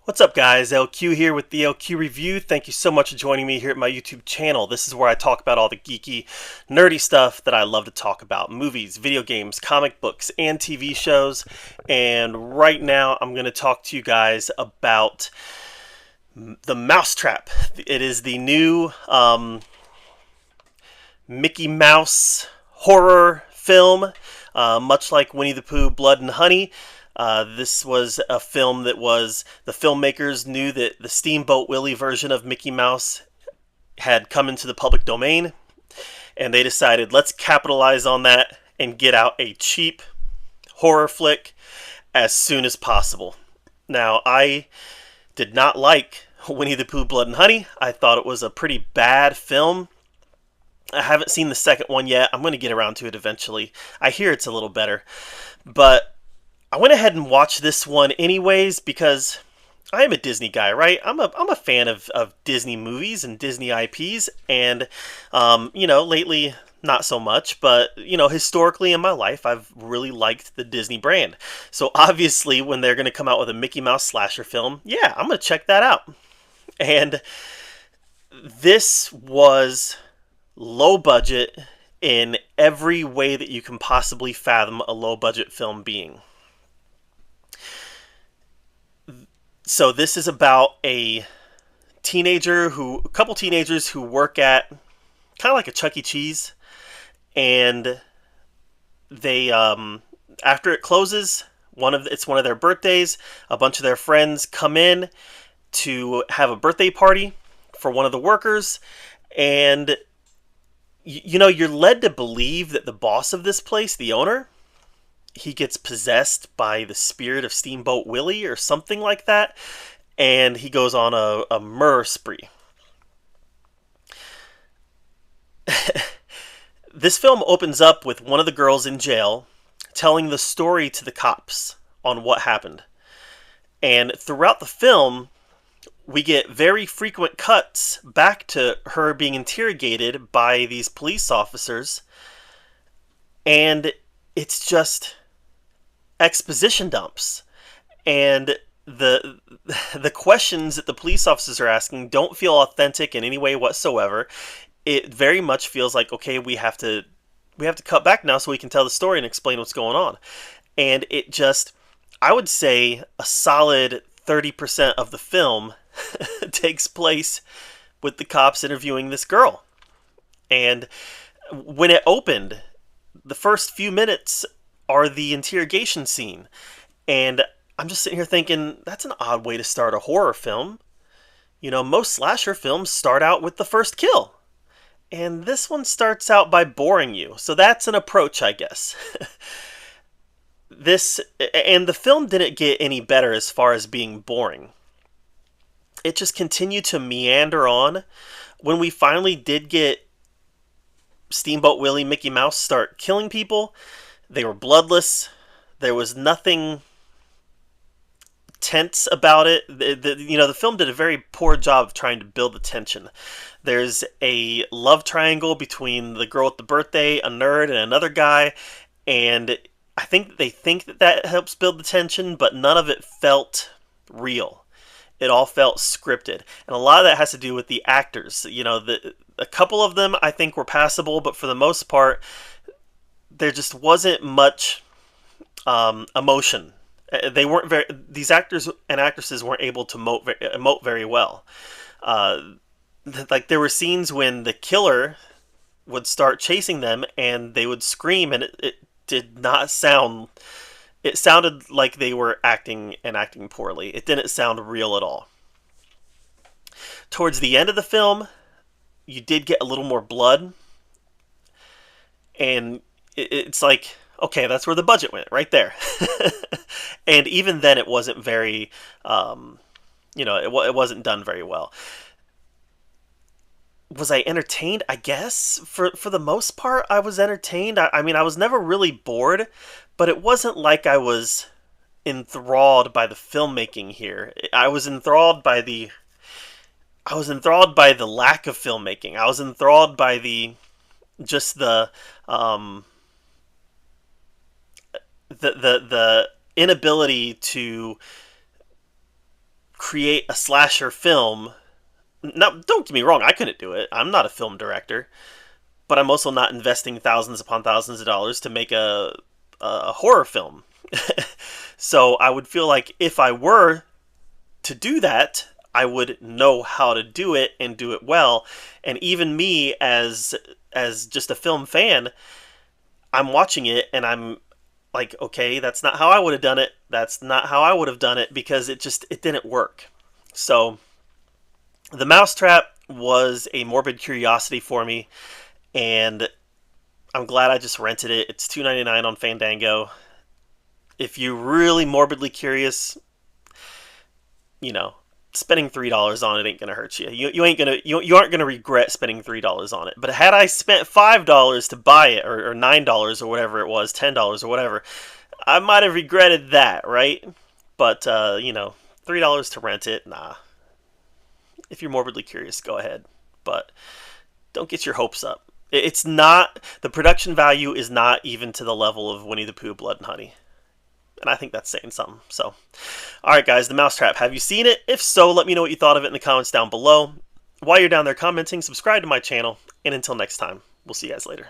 What's up, guys? LQ here with the LQ Review. Thank you so much for joining me here at my YouTube channel. This is where I talk about all the geeky, nerdy stuff that I love to talk about. Movies, video games, comic books, and TV shows. And right now I'm going to talk to you guys about The Mousetrap. It is the new Mickey Mouse horror film, much like Winnie the Pooh, Blood and Honey. This was a film that the filmmakers knew that the Steamboat Willie version of Mickey Mouse had come into the public domain, and they decided, let's capitalize on that and get out a cheap horror flick as soon as possible. Now, I did not like Winnie the Pooh, Blood and Honey. I thought it was a pretty bad film. I haven't seen the second one yet. I'm going to get around to it eventually. I hear it's a little better, but I went ahead and watched this one anyways because I am a Disney guy, right? I'm a fan of Disney movies and Disney IPs, and lately not so much, but historically in my life I've really liked the Disney brand. So obviously when they're going to come out with a Mickey Mouse slasher film, yeah, I'm going to check that out. And this was low budget in every way that you can possibly fathom a low budget film being. So this is about a couple teenagers who work at kind of like a Chuck E. Cheese, and they after it closes, it's one of their birthdays. A bunch of their friends come in to have a birthday party for one of the workers, and you're led to believe that the boss of this place, the owner, he gets possessed by the spirit of Steamboat Willie or something like that, and he goes on a murder spree. This film opens up with one of the girls in jail telling the story to the cops on what happened. And throughout the film, we get very frequent cuts back to her being interrogated by these police officers, and it's just exposition dumps, and the questions that the police officers are asking don't feel authentic in any way whatsoever. It very much feels like, okay, we have to cut back now so we can tell the story and explain what's going on. And it just, I would say a solid 30% of the film takes place with the cops interviewing this girl. And when it opened, the first few minutes are the interrogation scene. And I'm just sitting here thinking, that's an odd way to start a horror film. Most slasher films start out with the first kill. And this one starts out by boring you. So that's an approach, I guess. And the film didn't get any better as far as being boring. It just continued to meander on. When we finally did get Steamboat Willie, Mickey Mouse start killing people, they were bloodless. There was nothing tense about it. The film did a very poor job of trying to build the tension. There's a love triangle between the girl at the birthday, a nerd, and another guy, and I think they think that helps build the tension, but none of it felt real. It all felt scripted, and a lot of that has to do with the actors. A couple of them I think were passable, but for the most part, there just wasn't much emotion. These actors and actresses weren't able to emote very well. Like there were scenes when the killer would start chasing them and they would scream, and it did not sound. It sounded like they were acting poorly. It didn't sound real at all. Towards the end of the film, you did get a little more blood, and it's like, okay, that's where the budget went, right there. And even then, it wasn't very, it wasn't done very well. Was I entertained? I guess for the most part, I was entertained. I mean, I was never really bored, but it wasn't like I was enthralled by the filmmaking here. I was enthralled by the lack of filmmaking. I was enthralled by the inability to create a slasher film. Now, don't get me wrong, I couldn't do it. I'm not a film director, but I'm also not investing thousands upon thousands of dollars to make a horror film. So I would feel like if I were to do that, I would know how to do it and do it well. And even me as just a film fan, I'm watching it and I'm like, okay, that's not how I would have done it. That's not how I would have done it, because it didn't work. So The Mousetrap was a morbid curiosity for me, and I'm glad I just rented it. It's $2.99 on Fandango. If you're really morbidly curious, you know, spending $3 on it ain't gonna hurt you. You aren't gonna regret spending $3 on it. But had I spent $5 to buy it, or $9 or whatever it was, $10 or whatever, I might have regretted that, right? But $3 to rent it, nah. If you're morbidly curious, go ahead. But don't get your hopes up. It's not, the production value is not even to the level of Winnie the Pooh, Blood and Honey. And I think that's saying something. So, alright guys, The Mousetrap. Have you seen it? If so, let me know what you thought of it in the comments down below. While you're down there commenting, subscribe to my channel. And until next time, we'll see you guys later.